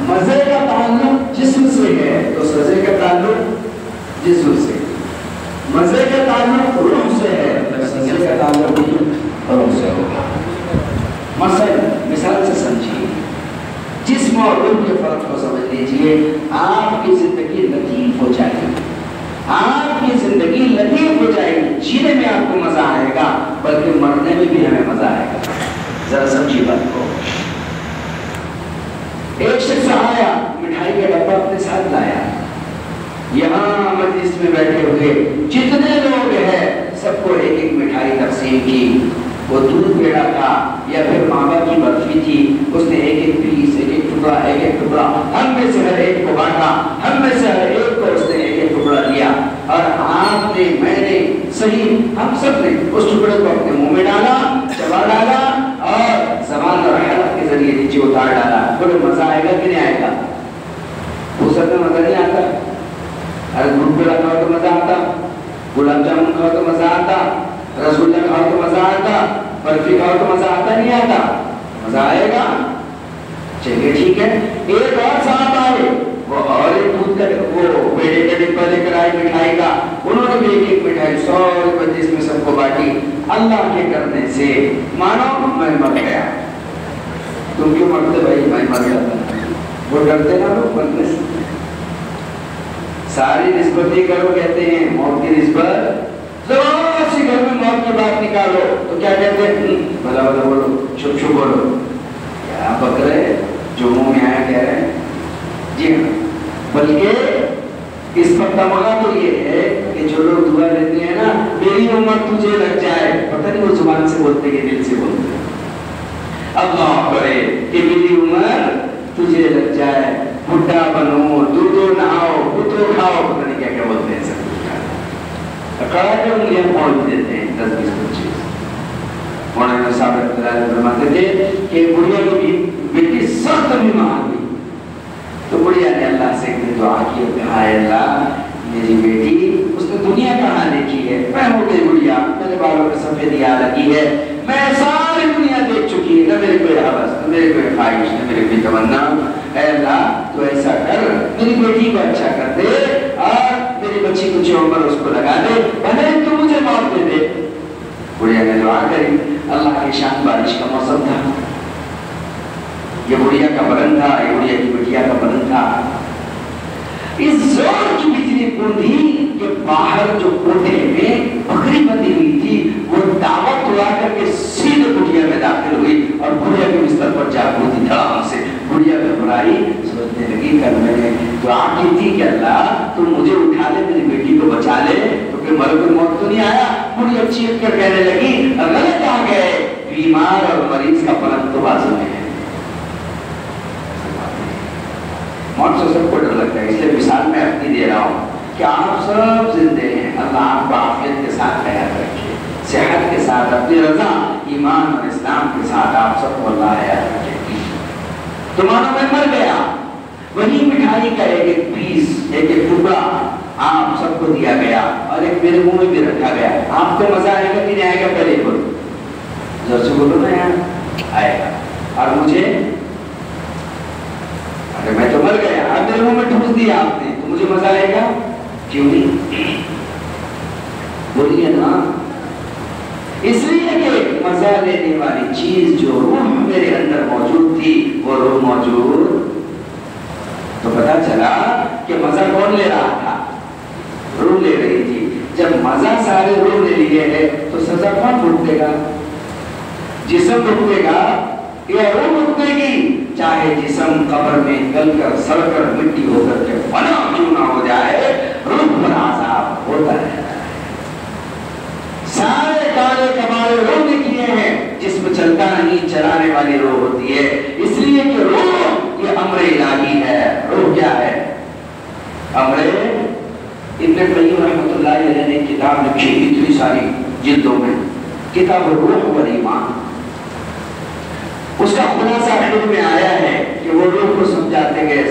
مزے کا تعلق جسم سے ہے تو سزے کا تعلق جسم سے، مزے کا تعلق روح سے ہے تو سزے کا تعلق روح سے ہوگا۔ مثال سے سمجھیے، جسم اور روح کے فرق کو سمجھ لیجیے۔ آپ کی زندگی لطیف ہو جائے گی، آپ کی زندگی لطیف ہو جائے گی، جینے میں آپ کو مزہ آئے گا، بلکہ مرنے میں بھی ہمیں مزہ آئے گا۔ ذرا سمجھیے بات کو۔ ایک شخص آیا، مٹھائی کا ڈبہ اپنے ساتھ لایا، یہاں مجلس میں بیٹھے ہوئے جتنے لوگ ہیں سب کو ایک ایک مٹھائی تقسیم کی۔ وہ دودھ پیڑا تھا یا پھر ماما کی برفی تھی، اس نے ایک ایک پیس، ایک ایک ٹکڑا ہم میں سے ہر ایک کو بانٹا، ہم میں سے ہر ایک کو اس نے ایک ایک ٹکڑا دیا، اور آپ نے، میں نے، صحیح ہم سب نے اس ٹکڑے کو اپنے منہ میں ڈالا، چبا ڈالا اور زبان اور حلق کے ذریعے نیچے اتار ڈالا۔ بولے مزہ آئے گا کہ نہیں آئے گا؟ وہ سب میں مزہ نہیں آتا؟ ارے دودھ پیڑا کھاؤ تو مزہ آتا، گلاب جامن کھاؤ تو مزہ آتا، رسگلہ کھاؤ تو مزہ آتا، برفی کھاؤ تو مزہ آتا نہیں آتا؟ مزہ آئے گا؟ چلیے ٹھیک ہے۔ ایک اور صاحب آئے، وہ اور ایک دودھ کا وہ پیڑے کا ڈبہ لے کر آئے مٹھائی کا، انہوں نے بھی ایک ایک مٹھائی سارے مجلس میں سب کو بانٹی۔ اللہ کے کرنے سے مانو میں مر گیا۔ تم کیوں مرتے بھائی؟ میں مر جاتا۔ وہ ڈرتے نا لوگ مرنے سے، ساری نسبت ہی کرو، کہتے ہیں موت کی نسبت، ذرا سی گھر میں موت کی بات نکالو تو کیا کہتے ہیں؟ بھلا بھلا بولو، چھپ چھپ بولو، کیا بکرے جو منہ میں آیا کہہ رہے ہیں؟ جی ہاں، بلکہ اس پر تمغہ تو یہ ہے کہ جو لوگ دعا لیتے ہیں نا، میری عمر تجھے لگ جائے، پتہ نہیں وہ زبان سے بولتے کہ دل سے بولتے ہیں، اللہ کرے کہ میری عمر تجھے لگ جائے، بھٹا بنو، دودھو نہاؤ، بھتو کھاؤ، پتہ نہیں کیا کیا بولتے ہیں سب کچھ۔ کڑا کے انگلیاں پہنچ دیتے ہیں 10-20-25۔ مولانا صاحب رحمۃ اللہ فرماتے تھے کہ بڑھیا کی بیٹی سخت بیمار ہوئی تو بڑھیا نے اللہ سے دعا کی، کہا اے اللہ میری بیٹی، اس نے دنیا کہاں دیکھی ہے، میں ہو گئی بڑھیا، میرے بالوں میں سفیدی آ لگی ہے، میں ساری دنیا دیکھ چکی ہے، نہ میرے کوئی حوث، نہ میرے کوئی خواہش، نہ میرے کوئی تمنا، اے اللہ تو ایسا کر میری بیٹی کو اچھا کر دے اور میری بچی کچھ عمر اس کو لگا دے، بھلے تو مجھے موت دے دے۔ بڑھیا نے دعا کری، اللہ کی شان بارش کا موسم تھا، یہ بڑھیا کا بدن تھا، یہ بڑھیا کی بٹیا کا بدن تھا، اس زور کی بجلی بوندھی کہ باہر جو کوٹھے میں بکری بندھی ہوئی تھی وہ دعوت اڑا کر کے سیدھے کٹیا میں داخل ہوئی اور بڑھیا کے بستر پر جا پڑی دھڑام سے۔ بڑھیا گھبرائی، سوچنے لگی کل میں نے دعا کی تھی کہ اللہ تم مجھے اٹھا لے، میری بیٹی کو بچا لے، کیونکہ ملک الموت تو نہیں آیا۔ بڑھیا چیخ کر کہنے لگی غلط آ گئے، بیمار اور مریض کا فرق تو بازو میں ہے۔ موت سے سب کو ڈر لگتا ہے، اس لیے مثال میں اپنی دے رہا ہوں کہ آپ سب زندے ہیں، اللہ آپ کو عافیت کے ساتھ حیات رکھے، صحت کے ساتھ، اپنی رضا ایمان اور اسلام کے ساتھ آپ سب کو اللہ حیات رکھے۔ تو مانو میں مر گیا، وہی مٹھائی کا ایک ایک پیس، ایک ایک ٹکڑا آپ سب کو دیا گیا اور ایک میرے منہ میں بھی رکھا گیا۔ آپ کو مزہ آئے گا کہ نہیں آئے گا؟ پہلے بولو، زور سے بولو نا یار، آئے گا۔ اور مجھے، میں تو مر گیا، اب میرے منہ میں ٹھوس دیا آپ نے تو مجھے مزہ آئے گا؟ کیوں نہیں؟ بولیے نا۔ اس لیے کہ مزہ لینے والی چیز جو روح میرے اندر موجود تھی وہ روح موجود، تو پتا چلا کہ مزہ کون لے رہا تھا؟ روح لے رہی تھی۔ جب مزہ سارے روح نے لیے ہے تو سزا کون بھگتے گا؟ جسم بھگتے گا یا روح بھگتے گی؟ چاہے جسم قبر میں گل کر سڑ کر مٹی ہو کر کے فنا کیوں نہ ہو جائے، روح پر عذاب ہوتا ہے۔ سارے کالے کمالے روح نے کیے ہیں، جسم چلتا نہیں، چلانے والی روح ہوتی ہے۔ اس لیے کہ روح یہ امر الہی ہے۔ روح کیا ہے؟ امر۔ ابن قیم رحمۃ اللہ علیہ نے کتاب لکھی اتنی ساری جلدوں میں، کتاب الروح والایمان۔ اس کا خلاصہ آخر میں آیا ہے کہ وہ روح کو سمجھاتے گئے،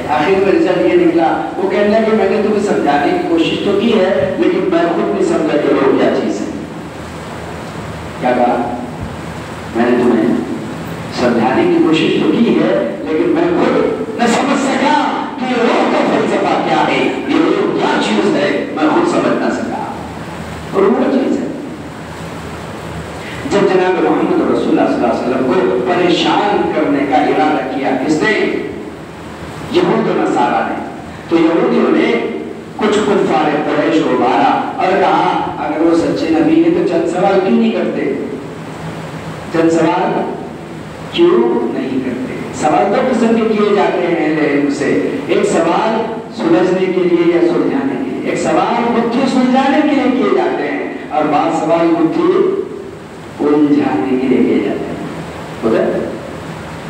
آخر میں رزلٹ یہ نکلا، وہ کہنے لگا کہ میں نے تمہیں سمجھانے کی کوشش تو کی ہے لیکن میں خود نہیں سمجھا کہ روح کیا چیز ہے۔ کیا کہا؟ میں نے تمہیں سمجھانے کی کوشش تو کی ہے لیکن میں خود چیز ہے میں خود سمجھ نہ سکا، اور وہ چیز ہے جب جناب محمد رسول اللہ صلی اللہ علیہ وسلم کو پریشان کرنے کا ارادہ کیا کس نے؟ یہود و نصارہ نے. تو یہودیوں نے کچھ کفار قریش کو مارا اور کہا اگر وہ سچے نبی ہیں تو چند سوال کیوں نہیں کرتے؟ چند سوال کیوں نہیں کرتے؟ سوال دو قسم کے کیے جاتے ہیں اہل علم سے. ایک سوال سلجھنے کے لیے یا سلجھانے کے لیے، ایک سوال گتھی سلجھانے کے لیے کیے جاتے ہیں، اور بعض سوال گتھی الجھانے کے لیے کیے جاتے ہیں. خدا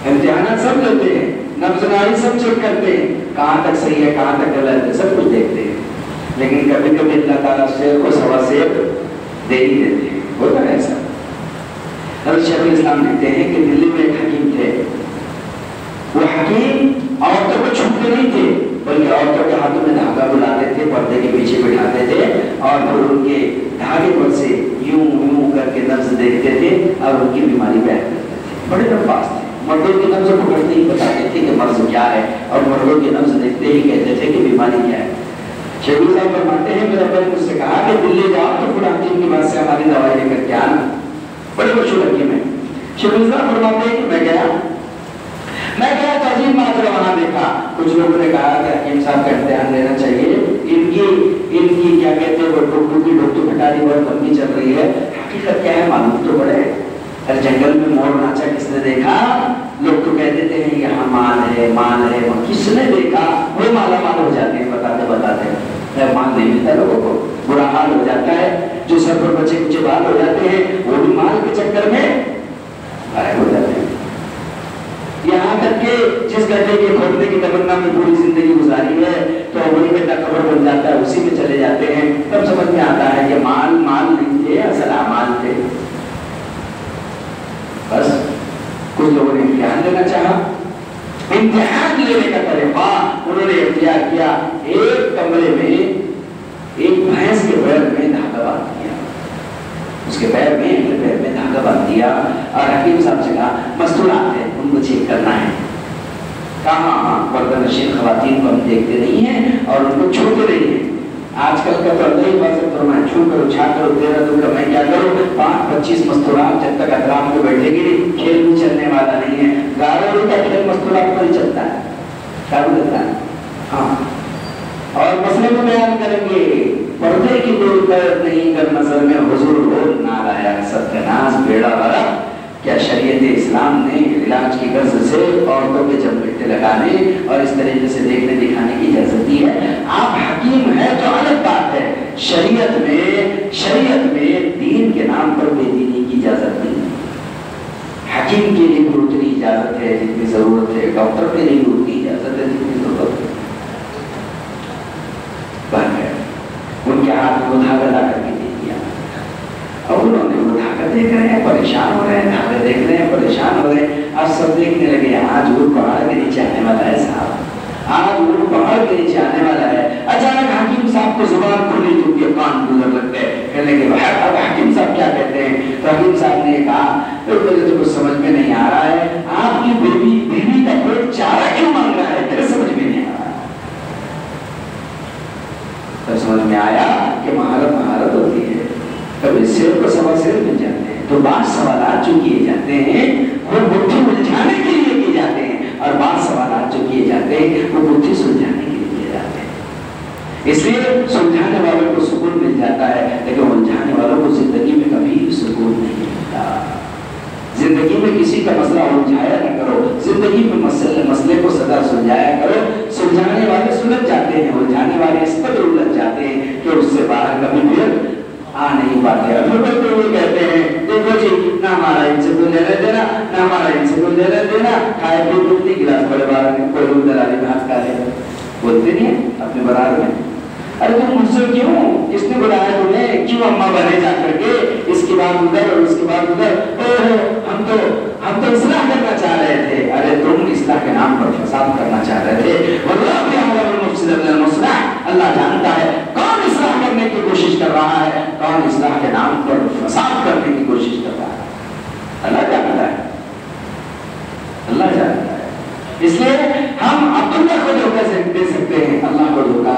امتحانات سب لیتے ہیں، نبض ناری سب چیک کرتے ہیں، کہاں تک صحیح ہے کہاں تک غلط ہے سب کچھ دیکھتے ہیں، لیکن کبھی کبھی اللہ تعالیٰ شیر کو سوا سیر دے ہی دیتے ہیں. ہوتا ہے ایسا. حضرت شیخ الاسلام لکھتے ہیں کہ دلی میں ایک حکیم تھے. وہ حکیم عورتوں کو چھوتے نہیں تھے بلکہ عورتوں کے ہاتھوں میں دھاگا بلاتے تھے، پردے کے پیچھے بٹھاتے تھے اور پھر ان کے دھاگے پر سے یوں یوں کر کے نبض دیکھتے تھے اور ان کی بیماری بیان کرتے تھے. بڑے نفاذ تھے. مردوں کی نبض پکڑتے ہی بتاتے تھے کہ مرض کیا ہے، اور مردوں کی نبض دیکھتے ہی کہتے تھے کہ بیماری کیا ہے. شیخ صاحب فرماتے ہیں میرا بھائی مجھ سے کہا کہ دلی جاؤ تو فلاں حکیم کی بات سے ہماری دوائی لے کر کے آنا. بڑے مشہور حکیم ہے. شیخ صاحب فرماتے ہیں کہ میں گیا تو عجیب منظر وہاں دیکھا. کچھ لوگوں نے کہا کہ حکیم صاحب کا امتحان لینا چاہیے، ان کی کیا کہتے ہیں وہ ڈوکٹو پھٹاری بہت لمبی چل رہی ہے. حقیقت کیا ہے معلوم تو پڑے. ہر جنگل میں مور ناچا کس نے دیکھا؟ لوگ تو کہہ دیتے ہیں یہاں مال ہے مال ہے، کس نے دیکھا؟ وہ مالا مال ہو جاتے ہیں بتاتے بتاتے. مال نہیں ملتا لوگوں کو، برا حال ہو جاتا ہے. جو سر پر بچے کچے بال ہو جاتے ہیں وہ بھی مال کے چکر میں غائب ہو جاتے ہیں. یہاں تک کہ جس گڈھے کے کھودنے کی تمنا میں پوری زندگی گزاری ہے تو وہی گڈھا قبر بن جاتا ہے، اسی میں چلے جاتے ہیں. تب سمجھ میں آتا ہے کہ مال نہیں تھے، اصل اعمال تھے. بس کچھ لوگوں نے امتحان لینا چاہا. امتحان لینے کا طریقہ انہوں نے اختیار کیا. ایک کمرے میں ایک بھینس کے پیر میں دھاگا باندھ دیا، اس کے پیر میں دھاگا باندھ دیا اور حکیم صاحب سے کہا مستورات ہیں ان کو چیک کرنا ہے. کہاں پردہ نشین خواتین کو ہم دیکھتے نہیں ہیں اور ان کو چھوتے نہیں ہیں. آج کل کا تو اللہ ہی حفاظت کرو، میں چھو کرو چھا کرو تیرا دن کا میں کیا کروں. 5-25 مستورات جب تک اطراف میں بیٹھے گی کھیل بھی چلنے والا نہیں ہے. گاروڑی کا کھیل مستورات پر ہی چلتا ہے، چالو رہتا ہے. ہاں اور مسئلے کو بیان کریں گے. پردے کی دور کر نہیں کر نظر میں حضور ہو نارایا سب کا ناز بیڑا والا. کیا شریعت اسلام نے علاج کی غرض سے عورتوں کے جمپٹے لگانے اور اس طریقے سے دیکھنے دکھانے کی اجازت دی ہے؟ آپ حکیم ہیں تو الگ بات ہے. شریعت میں دین کے نام پر بے دینی کی اجازت نہیں. حکیم کے لیے اتنی اجازت ہے جتنی ضرورت ہے، ڈاکٹر کے لیے اتنی اجازت ہے جتنی ضرورت ہے. ان کے ہاتھ میں وہ دھاگا لا کر کے دے دیا اور انہوں نے وہ دھاگا دیکھ رہے ہیں پریشان ہو رہے ہیں، دھاگا دیکھ رہے ہیں پریشان ہو رہے ہیں. اب سب دیکھنے لگے آج وہ پہاڑ کے نیچے آنے والا ہے صاحب، آج وہ پہاڑ کے نیچے آنے والا ہے. اچانک حکیم صاحب کو زبان کھلی تو ان کے کان گزر لگ گئے. کہنے لگے اب حکیم صاحب کیا کہتے ہیں؟ تو حکیم صاحب نے کہا مجھے تو کچھ سمجھ میں نہیں آ رہا ہے، آپ کی بیوی کا پیٹ چارہ کیوں مانگ رہا ہے؟ میرے سمجھ میں نہیں آ رہا. تب سمجھ میں آیا کہ مہارت ہوتی ہے. کبھی سر کو سوا سر مل جاتے ہیں تو بعض سوالات جو کیے جاتے ہیں وہ بڈھی الجھانے کے لیے کیے جاتے ہیں، اور بعض سوالات جو کیے جاتے ہیں وہ بڈھی سلجھانے کے لیے کیے جاتے ہیں. اس لیے سلجھانے والوں کو سکون مل جاتا ہے لیکن الجھانے والوں کو زندگی میں کبھی سکون نہیں ملتا. زندگی میں کسی کا مسئلہ الجھایا نہ کرو، زندگی میں مسئلے کو سدا سلجھایا کرو. سلجھانے والے سلجھ جاتے ہیں، الجھانے والے اس قدر الجھ جاتے ہیں کہ اس سے باہر کبھی پھر آ نہیں پاتے. اور پھر تو یہ کہتے ہیں دیکھو جی نہ ہمارا ان سے کوئی لینا دینا، نہ ہمارا ان سے کوئی لینا دینا، کھائے پی کتنی گلاس بڑے بار میں کوئی روز دلالی میں ہاتھ کھا لے. بولتے نہیں ہیں اپنے برار میں ارے تم مجھ سے کیوں، اس نے بلایا تمہیں کیوں اماں بنے جا کر کے، اس کے بعد ادھر اور اس کے بعد ادھر. ہم تو اصلاح کرنا چاہ رہے تھے. ارے تم اصلاح کے نام پر فساد کرنا چاہ رہے تھے. واللہ یعلم المفسد من المصلح، اللہ جانتا ہے کون اصلاح کرنے کی کوشش کر رہا ہے، کون اصلاح کے نام پر فساد کرنے کی کوشش کر رہا ہے. اللہ جانتا ہے، اللہ جانتا ہے. اس لیے ہم عبداللہ کو دھوکہ دے سکتے ہیں، اللہ کو دھوکہ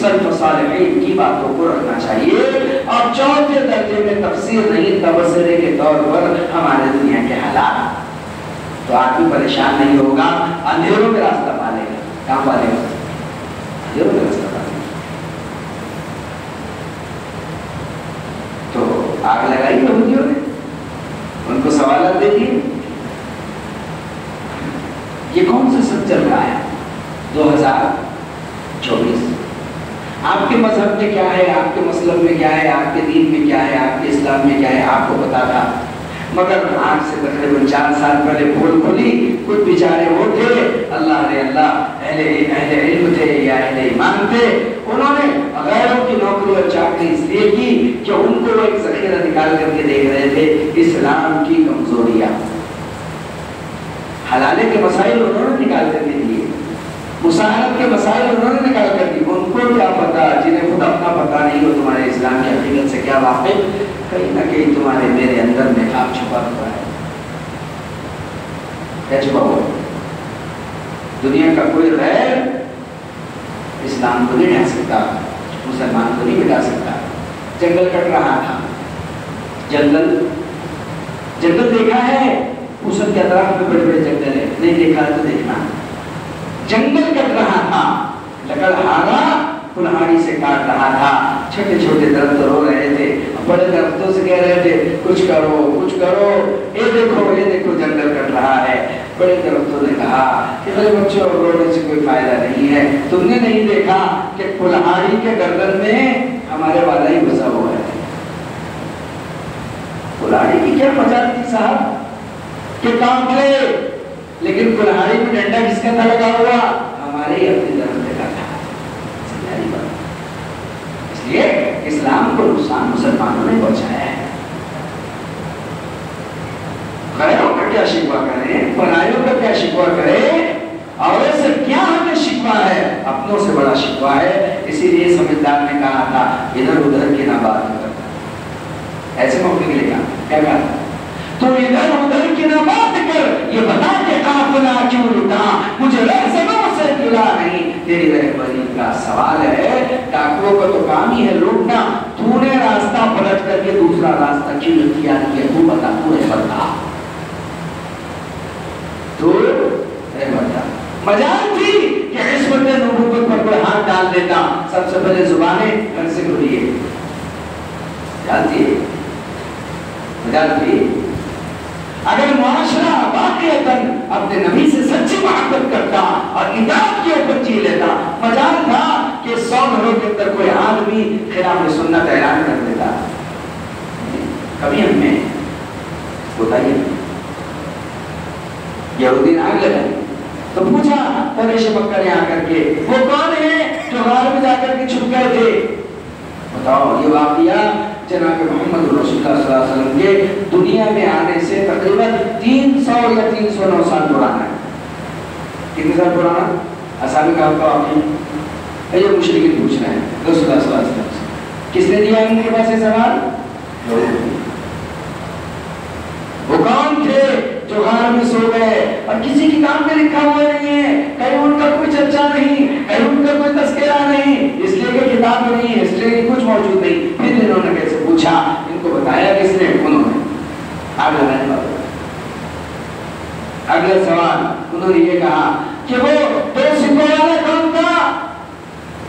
سلف صالحین کی باتوں کو رکھنا چاہیے، اور چوتھے درجے میں تفسیر نہیں، تبصرے کے طور پر ہمارے دنیا کے حالات، تو آدمی پریشان نہیں ہوگا، اندھیروں میں راستہ پالے گا، کہاں پالے گا؟ اندھیروں میں راستہ پالے گا۔ تو آگ لگائی یہودیوں نے، ان کو سوالات دے دیے۔ یہ کون سا سب چل رہا ہے 2024؟ آپ کے مذہب میں کیا ہے، آپ کے مسلک میں کیا ہے، آپ کے دین میں کیا ہے، آپ کے اسلام میں کیا ہے، آپ کو پتا تھا، مگر آج سے تقریباً 4 سال پہلے پول کھلی، کچھ بیچارے وہ تھے، اللہ نے اللہ اہل علم تھے یا اہل ایمان تھے، انہوں نے غیروں کی نوکری اور چاکری اس لیے کی کہ ان کو وہ ایک ذخیرہ نکال کر کے دیکھ رہے تھے اسلام کی کمزوریاں، حلالے کے مسائل انہوں نے نکال کر کے دیے، مساہرت کے مسائل انہوں نے نکال کر دی، ان کو کیا پتا، جنہیں خود اپنا پتا نہیں ہو تمہارے اسلام کی حقیقت سے کیا واقف، کہیں نہ کہیں تمہارے میرے اندر نقاب چھپا ہوا ہے۔ کیا چھپا ہوا؟ دنیا کا کوئی غیر اسلام کو نہیں ڈھا سکتا، مسلمان کو نہیں مٹا سکتا۔ جنگل کٹ رہا تھا، جنگل دیکھا ہے، اسد کے اطراف میں بڑے بڑے جنگل ہے، نہیں دیکھا تو دیکھنا، جنگل کٹ رہا تھا، لکڑہارا کلہاڑی سے کاٹ رہا تھا، چھوٹے چھوٹے درخت رو رہے تھے، بڑے درختوں سے کہہ رہے تھے کچھ کرو کچھ کرو، یہ دیکھو جنگل کٹ رہا ہے۔ بڑے درختوں نے کہا کہ میرے بچوں رونے سے کوئی فائدہ نہیں ہے، تم نے نہیں دیکھا کہ کلہاڑی کے گردن میں ہمارے والا ہی بسا ہوا ہے۔ کلہاڑی کی کیا مجال تھی صاحب کہ کام لے، لیکن کلہاڑی میں ڈنڈا کس کا تھا لگا ہوا؟ ہمارے ہی اپنی طرف لگا تھا۔ اس لیے اسلام کو نقصان مسلمانوں نے پہنچایا ہے۔ غیروں کا کیا شکوہ کریں، پرائیوں کا کیا شکوہ کریں، اور ایسے کیا ہمیں شکوہ ہے، اپنوں سے بڑا شکوہ ہے۔ اسی لیے سمجھدار نے کہا تھا ادھر ادھر کی نہ بات کرتا، ایسے موقع کے لیے کیا کہا تو ادھر ادھر کی نہ بات کر، یہ بتا کہ قافلہ کیوں لٹا، مجھے رہزنوں سے گلا نہیں، تیری رہبری کا سوال ہے۔ ڈاکوؤں کا تو کام ہی ہے لوٹنا، تو نے راستہ پلٹ کر کے دوسرا راستہ کیوں اختیار کیا، تو بتا، تو نے بتا، تو نے بتا۔ مجال تھی کہ عصمت نبوت پر کوئی ہاتھ ڈال دیتا، سب سے پہلے زبانیں گھر سے کھلیے، مجال تھی۔ اگر معاشرہ واقعتاً اپنے نبی سے سچی محبت کرتا اور اطاعت کے اوپر جی لیتا، مجال تھا کہ 100 گھروں کے اندر کوئی آدمی خلاف سنت اعلان کر دیتا۔ کبھی ہم میں ہوتا ہی نہیں۔ یہودی نے آگ لگائی تو پوچھا قریش مکہ نے آ کر کے وہ کون ہے جو غار میں جا کر کے چھپ گئے تھے؟ بتاؤ، یہ واقعہ جناب محمد رسول اللہ صلی اللہ علیہ وسلم کے دنیا میں آنے سے تقریباً 300 یا 309 سال پرانا ہے۔ کتنے سال پرانا؟ اصحاب کہف کا واقعہ، یہ مشرکین پوچھ رہے ہیں رسول اللہ صلی اللہ علیہ وسلم سے، کس نے دیا ان کے پاس یہ سوال؟ وہ کون تھے جو غار میں سو گئے اور کسی کتاب میں لکھا ہوا نہیں ہے، کہیں ان کا کوئی چرچا نہیں، کہیں ان کا کوئی تذکرہ نہیں، اس لیے کہ کتاب نہیں ہے، ہسٹری کی کچھ موجود نہیں۔ پھر انہوں نے کیسے پوچھا؟ ان کو بتایا کس نے؟ انہوں نے۔ اگلا سوال انہوں نے یہ کہا کہ وہ 2 سکوں والا کون تھا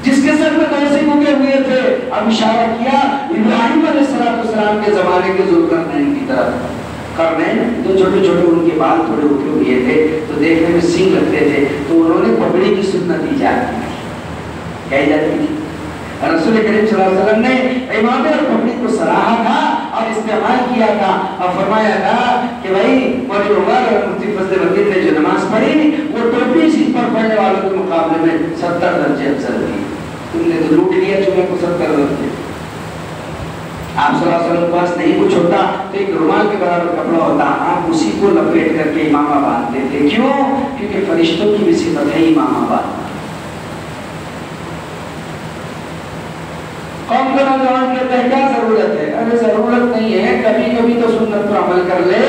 جس کے سر میں 2 سکوں کے ہوئے تھے؟ اب اشارہ کیا ابراہیم علیہ السلام کے زمانے کے ذوالقرنین کی طرف۔ قرنین جو چھوٹے چھوٹے ان کے بال تھوڑے اٹھے ہوئے تھے تو دیکھنے میں سینگ لگتے تھے، تو انہوں نے پگڑی کی سنت ایجاد کی۔ کیا ایجاد کی تھی؟ رسول کریم صلی اللہ علیہ وسلم نے امامے اور پگڑی کو سراہا تھا اور استعمال کیا تھا، اور فرمایا تھا کہ بھائی مولانا عمر اور مفتی فضل مدین نے جو نماز پڑھی وہ ٹوپی سر پر پڑھنے والوں کے مقابلے میں 70 درجے افضل تھی۔ تم نے تو لوٹ لیا جمعے کو 70 درجے۔ آپ صلی اللہ علیہ وسلم کے پاس نہیں کچھ ہوتا تو ایک رومال کے برابر کپڑا ہوتا، آپ اسی کو لپیٹ کر کے امامہ باندھتے تھے۔ کیوں؟ کیونکہ فرشتوں کی بھی صفت ہے امامہ باندھنا۔ قوم کے نوجوان کہتے ہیں کیا ضرورت ہے؟ ارے ضرورت نہیں ہے، کبھی کبھی تو سنت پر عمل کر لے۔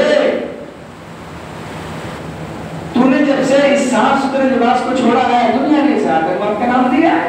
تو نے جب سے اس صاف ستھرے لباس کو چھوڑا ہے، دنیا نے اسے آتنکواد کا نام دیا ہے۔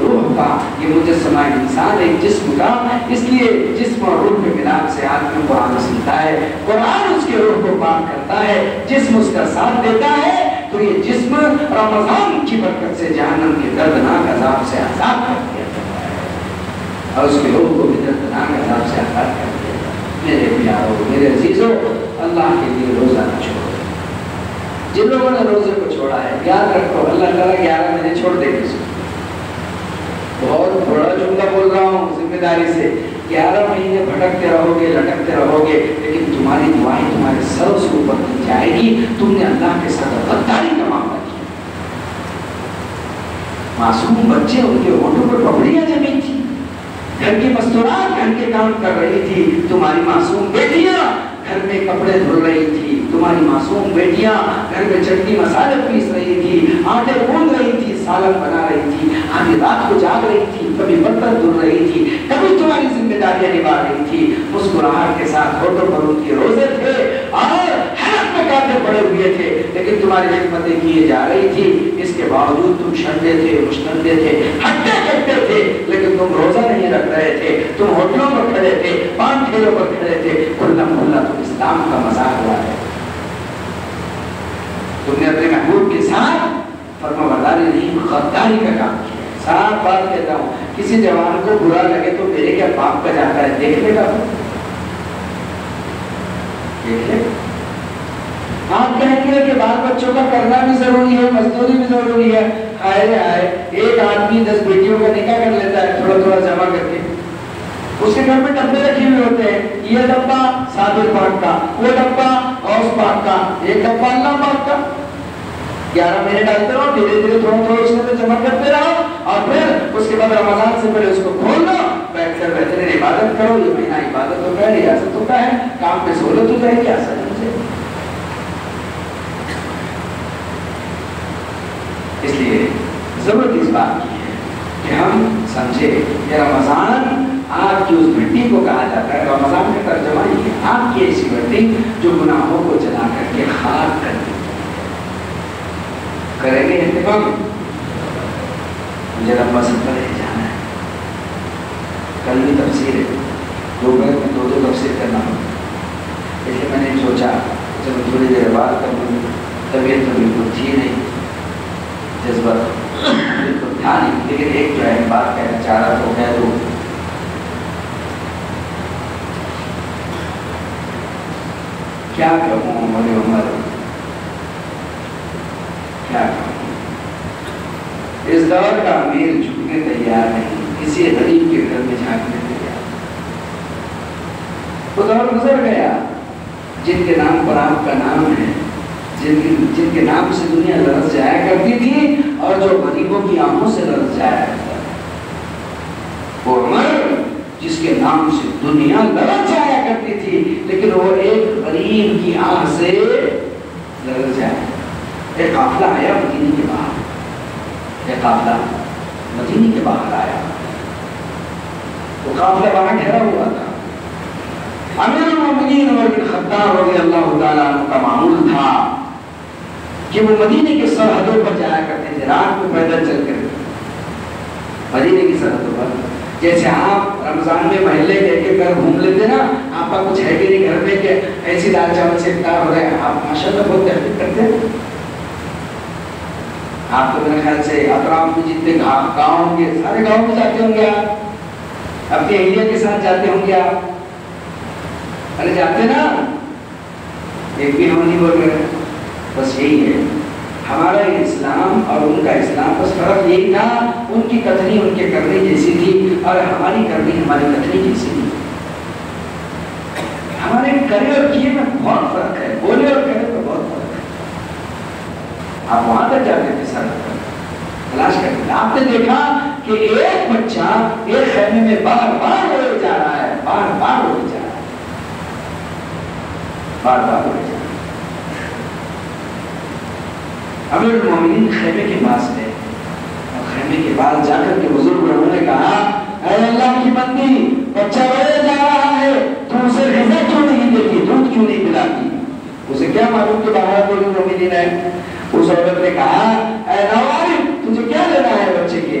روح کا، یہ مجسمہ انسان ایک جسم کا، اس لیے جسم اور روح کے ملاپ سے آدمی قرآن سنتا ہے، قرآن اس کے روح کو پاک کرتا ہے، جسم اس کا ساتھ دیتا ہے، تو یہ جسم رمضان کی برکت سے جہنم کے دردناک عذاب سے آزاد کر دیا جاتا ہے، اور اس کے روح کو بھی دردناک عذاب سے آزاد کر دیا جاتا ہے۔ میرے پیارو، میرے عزیزو، اللہ کے لیے روزہ نہ چھوڑو۔ جن لوگوں نے روزے کو چھوڑا ہے، یاد رکھو اللہ تعالیٰ 11 مہینے چھوڑ دے گی اس کو۔ بہت بڑا جملہ بول رہا ہوں ذمہ داری سے، 11 مہینے بھٹکتے رہو گے، لٹکتے رہو گے، لیکن تمہاری دعائیں تمہارے سروں سے اوپر کی جائے گی۔ تم نے اللہ کے ساتھ غداری کا معاملہ کیا۔ معصوم بچے، ان کے ہونٹوں پر پپڑیاں جمی تھی، گھر کی مستورات گھر کے کام کر رہی تھی، تمہاری معصوم بیٹیاں گھر میں کپڑے دھل رہی تھی، تمہاری معصوم بیٹیاں گھر میں چٹنی مسالے پیس رہی تھی، آٹے گوندھ رہی تھی، سالن بنا رہی تھی، آدھی رات کو جاگ رہی تھی، کبھی برتن دھل رہی تھی، کبھی تمہاری ذمہ داریاں نبھا رہی تھی، مسکراہٹ کے ساتھ ہوٹوں پر ان کے روزے تھے اور حلق میں کانٹے پڑے ہوئے تھے، لیکن تمہاری خدمتیں کیے جا رہی تھی، اس کے باوجود تم شنڈے تھے، مشتندے تھے، ہٹے کٹے تھے، لیکن تم روزہ نہیں رکھ رہے تھے، تم ہوٹلوں پر کھڑے تھے، پان ٹھیلوں پر کھڑے تھے، کھلا کھلا تم اسلام کا مذاق ہوا ہے۔ تم نے اپنے محبوب کے ساتھ فرما برداری نہیں، غداری کا کام کیا۔ صاف بات کہتا ہوں، کسی جوان کو برا لگے تو میرے کیا باپ کا جاتا ہے، دیکھ لے گا، دیکھ لے۔ آپ کہیں گے کہ بال بچوں کا کرنا بھی ضروری ہے، مزدوری بھی ضروری ہے، ہائے ہائے، ایک آدمی 10 بیٹیوں کا نکاح کر لیتا ہے تھوڑا تھوڑا جمع کر کے، اس کے گھر میں ڈبے رکھے ہوئے ہوتے ہیں، یہ ڈبا صابر پاک کا، وہ ڈبا غوث پاک کا، ایک ڈبا اللہ پاک کا۔ 11 مہینے ڈالتے رہو، دھیرے دھیرے تھوڑا تھوڑا اس میں جمع کرتے رہو، اور پھر اس کے بعد رمضان سے پہلے اس کو کھول لو، بیٹھ کر بہترین عبادت کرو۔ یہ مہینہ عبادت ہوتا ہے، ریاست ہوتا ہے، کام پہ سہولت ہو جائے گی، آسانی ہو جائے گی۔ اس لیے ضرورت اس بات کی ہے کہ ہم سمجھے کہ رمضان آگ کی اس بھٹی کو کہا جاتا ہے۔ رمضان کا ترجمہ یہ ہے، آگ کی ایسی بھٹی جو گناہوں کو جلا کر کے خاک کر دی۔ کریں گے اہتمام؟ مجھے لمبا سفر ہے، جانا ہے، کل بھی تفسیر ہے، 2 گھر میں 2 تفسیر کرنا ہوگا، اس لیے میں نے سوچا چلو تھوڑی دیر بات کر لوں۔ طبیعت تو بالکل تھی نہیں، جذبہ بالکل تھا نہیں، لیکن ایک جو ہے بات کہنا چاہ رہا تو کہہ دوں۔ کیا کہوں عمر عمر، کیا کہوں، اس دور کا امیر جھکنے تیار نہیں، کسی غریب کے گھر میں جھانکنے تیار۔ وہ دور گزر گیا جن کے نام پر آپ کا نام ہے، جن کے نام سے دنیا لرز جایا کرتی تھی اور جو غریبوں کی آنکھوں سے لرز جایا کرتا تھا۔ وہ عمر جس کے نام سے دنیا لرز جایا کرتی تھی، لیکن وہ ایک غریب کی آنکھ سے لرز جایا۔ ایک قافلہ آیا مدینے کے باہر، ایک قافلہ مدینے کے باہر آیا، وہ قافلہ وہاں ٹھہرا ہوا تھا۔ امیر المومنین عمر بن خطاب رضی اللہ تعالیٰ عنہ کا معمول تھا کہ وہ مدینے کے سرحدوں پر جایا کرتے تھے، رات کو پیدل چل کر مدینے کی سرحدوں پر۔ جیسے آپ رمضان میں محلے کے گھر گھوم لیتے نا، آپ کا کچھ ہے کہ نہیں گھر میں کہ ایسی دال چاول سے افطار ہو رہے ہیں، آپ ماشاءاللہ بہت تحقیق کرتے ہیں۔ آپ تو میرے خیال سے اطراف میں جتنے گاؤں ہوں گے سارے گاؤں میں جاتے ہوں گے، آپ اپنی اہلیہ کے ساتھ جاتے ہوں گے، آپ ارے جاتے نا، ایک بھی ہم نہیں بول رہے۔ بس یہی ہے ہمارا اسلام اور ان کا اسلام، بس فرق یہی تھا، ان کی کتنی ان کے کرنی جیسی تھی اور ہماری کرنی ہماری کتنی جیسی تھی۔ ہمارے کرے اور کیے میں بہت فرق ہے، بولے اور کرے میں بہت فرق ہے۔ آپ وہاں تک جاتے تھے سر تلاش کرتے، آپ نے دیکھا کہ ایک بچہ ایک خیمے میں بار بار اڑے جا رہا ہے، بار بار اڑے جا رہا ہے، بار بار اڑے جا رہا ہے۔ امیر المومنین خیمے کے پاس گئے اور خیمے کے پاس جا کر کے بزرگ لوگوں نے کہا، اے اللہ کی بندی، بچہ روئے جا رہا ہے، تو اسے غذا کیوں نہیں دیتی، دودھ کیوں نہیں پلاتی؟ اسے کیا معلوم کہ باہر امیر المومنین ہے؟ اس عورت نے کہا، اے نواری، تجھے کیا لینا ہے بچے کے؟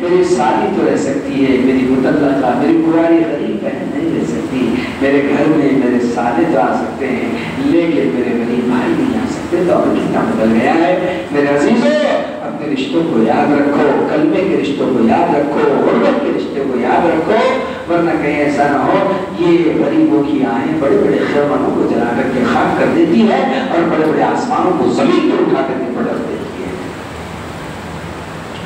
میری سالی تو رہ سکتی ہے، میری مطلقہ میری پرانی غریب بہن نہیں رہ سکتی، میرے گھر میں میرے سالے تو آ سکتے ہیں لیکن میرے غریب بھائی نہیں آ سکتے۔ تو اب کتنا بدل گیا ہے میرے عزیزوں، اپنے رشتوں کو یاد رکھو، کلمے کے رشتوں کو یاد رکھو، غربت کے رشتے کو یاد رکھو، ورنہ کہیں ایسا نہ ہو یہ غریبوں کی آہیں بڑے بڑے خیمانوں کو جلا کر کے خاک کر دیتی ہے اور بڑے بڑے آسمانوں کو زمین پر اٹھا کر کے پلٹ دیتی ہے۔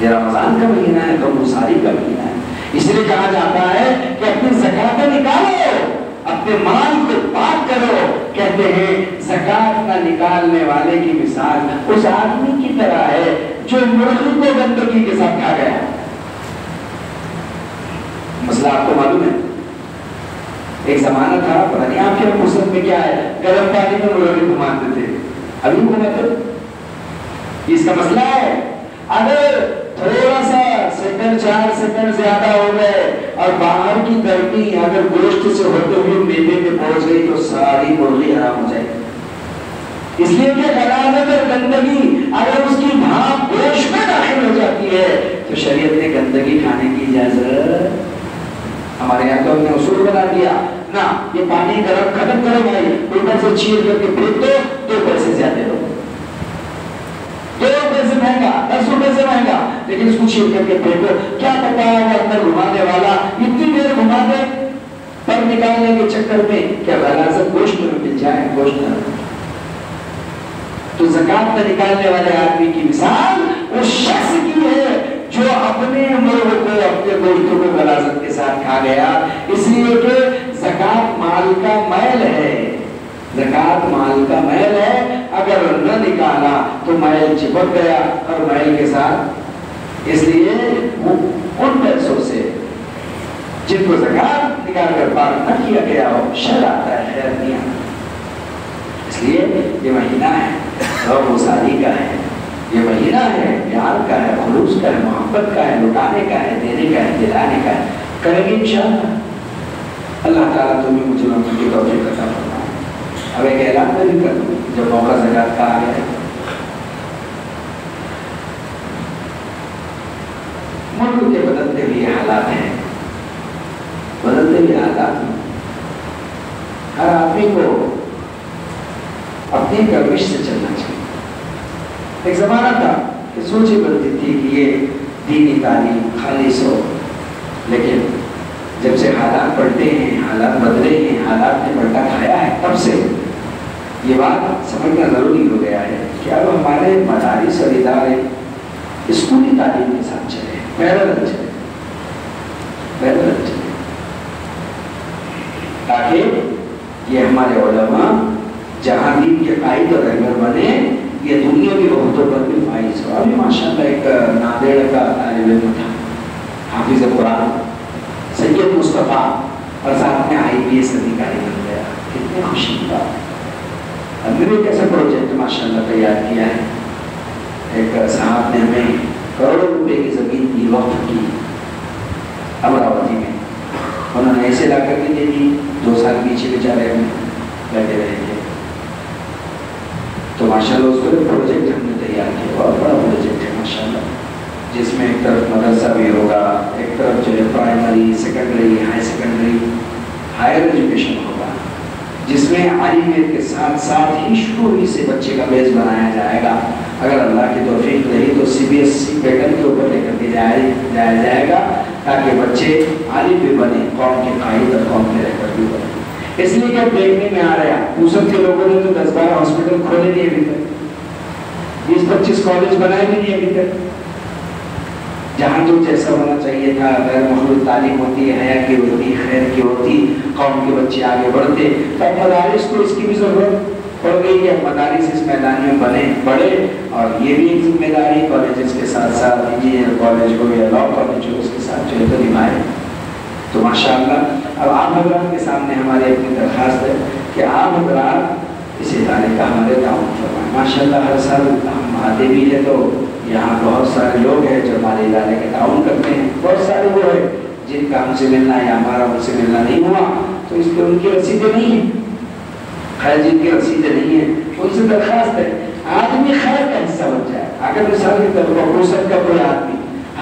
یہ رمضان کا مہینہ ہے، غم گساری کا مہینہ ہے، اس لیے کہا جاتا ہے کہ اپنی زکات نکالو، اپنے مال کو پاک کرو۔ کہتے ہیں زکات نہ نکالنے والے کی مثال اس آدمی کی طرح ہے جو مرغی کو گندگی کے ساتھ کھا گیا۔ مسئلہ آپ کو معلوم ہے، ایک زمانہ تھا، پتہ نہیں آپ کے مسلم میں کیا ہے، گرم پانی میں مرغی گھماتے تھے، ابھی گھماتے، اس کا مسئلہ ہے اگر تھوڑا سا سیکنڈ 4 سیکنڈ زیادہ ہو گئے اور باہر کی گرمی اگر گوشت سے ہوتے ہوئے میدے میں پہنچ گئی تو ساری مرغی حرام ہو جائے گی۔ اس لیے کہ غلاظت اور گندگی اگر اس کی بھاپ گوشت میں داخل ہو جاتی ہے تو شریعت نے گندگی کھانے کی اجازت، ہمارے یہاں تو ہم نے اصول بنا دیا نا، یہ پانی گرم ختم کرو بھائی، اوپر سے چیر کر کے پھینک دو، 2 پیسے زیادہ دو، 2 روپے سے مہنگا، 10 روپے سے مہنگا، لیکن اس کو چھیل کر کے پھینکو۔ کیا پتا ہے وہ اندر گھمانے والا اتنی دیر گھما دے پر نکالنے کے چکر میں کیا غلاظت گوشت میں مل جائے، گوشت نہ۔ تو زکات نہ نکالنے والے آدمی کی مثال اس شخص کی ہے جو اپنے مرغ کو، اپنے گوشت کو غلاظت کے ساتھ کھا گیا، اس لیے کہ زکات مال کا میل ہے، زکات مال کا میل ہے، اگر نہ نکالا تو میل چپک گیا اور میل کے ساتھ، اس لیے ان پیسوں سے جن کو زکات نکال کر پاک نہ کیا گیا ہو شر آتا ہے، خیر نہیں آتا۔ اس لیے یہ مہینہ ہے غم گساری کا ہے، یہ مہینہ ہے پیار کا ہے، خلوص کا ہے، محبت کا ہے، لٹانے کا ہے، دینے کا ہے، دلانے کا ہے، کریں گے انشاءاللہ۔ اللہ تعالیٰ تمہیں مجھے ان کی توفیق عطا فرمائے۔ اب ایک اعلان میں بھی کر دوں، جب موقع زکات کا آ گیا، ملک کے بدلتے ہوئے حالات ہیں، بدلتے ہوئے حالات ہیں، ہر آدمی کو اپنی گردش سے چلنا چاہیے۔ ایک زمانہ تھا کہ سوچی بنتی تھی کہ یہ دینی تعلیم خالص ہو، لیکن جب سے حالات پلٹے ہیں، حالات بدلے ہیں، حالات نے پلٹا کھایا ہے، تب سے یہ بات سمجھنا ضروری ہو گیا ہے کہ اب ہمارے مدارس اور ادارے اسکولی تعلیم کے ساتھ چلے، پیرالل چلے، پیرالل چلے، تاکہ یہ ہمارے علماء جہاں دین کے قائد اور رہبر بنے، یہ دنیا کی بہتوں پر بھی فائز ہو۔ ابھی ماشاءاللہ ایک نادیڑ کا طالب علم تھا، حافظ قرآن، سید مصطفیٰ، اور ساتھ میں IPS ادھیکاری بن گیا، کتنے خوشی کی بات۔ ہم نے بھی ایک ایسا پروجیکٹ ماشاءاللہ تیار کیا ہے، ایک صاحب نے ہمیں کروڑوں روپے کی زمین کی وقف کی امراوتی میں، انہوں نے ایسے لا کر کے دے دی، 2 سال پیچھے بیچارے ہمیں بیٹھے رہے تھے، تو ماشاءاللہ اس پر پروجیکٹ ہم نے تیار کیا، بہت بڑا پروجیکٹ ہے ماشاءاللہ، جس میں ایک طرف مدرسہ بھی ہوگا، ایک طرف جو ہے primary, secondary, high secondary, higher education ہوگا، جس میں عالمیت کے ساتھ ساتھ ہی شروع ہی سے بچے کا بیس بنایا جائے گا۔ اگر اللہ کی توفیق رہی تو CBSE پیٹرن کے اوپر لے کر کے جایا جائے گا، تاکہ بچے عالم بھی بنے، قوم کے قائد اور قوم کے رہبر بھی بنے۔ اس لیے کہ دیکھنے میں آ رہا ہے پوسب کے لوگوں نے تو 10-12 ہاسپٹل کھولے نہیں ابھی تک، 20-25 کالج بنائے بھی نہیں ابھی تک۔ جہاں جو جیسا ہونا چاہیے تھا، غیر مخلوط تعلیم ہوتی، حیا کی ہوتی، خیر کی ہوتی، قوم کے بچے آگے بڑھتے، تو مدارس کو اس کی بھی ضرورت پڑ گئی کہ مدارس اس میدان میں بنے بڑھے، اور یہ بھی ایک ذمہ داری کالجز کے ساتھ ساتھ انجینئر کالج ہو یا لاء کالج ہو، اس کے ساتھ جو ہے تو نبھائے۔ تو ماشاءاللہ اب آپ حضرات کے سامنے ہماری اپنی درخواست ہے کہ آپ حضرات اس ادارے کا ہمارے تعاون فرمائیں۔ ماشاءاللہ ہر سال ہم آتے بھی ہیں تو یہاں بہت سارے لوگ ہیں جو ہمارے ادارے کے تعاون کرتے ہیں، بہت سارے وہ ہیں جن کا ہم سے ملنا یا ہمارا ان سے ملنا نہیں ہوا، تو اس پہ ان کی رسیدیں نہیں ہیں، خیر جن کی رسیدیں نہیں ہیں ان سے درخواست ہے آدمی خیر کا حصہ بن جائے۔ اگر مثال کے طور پر پوسب کا کوئی آدمی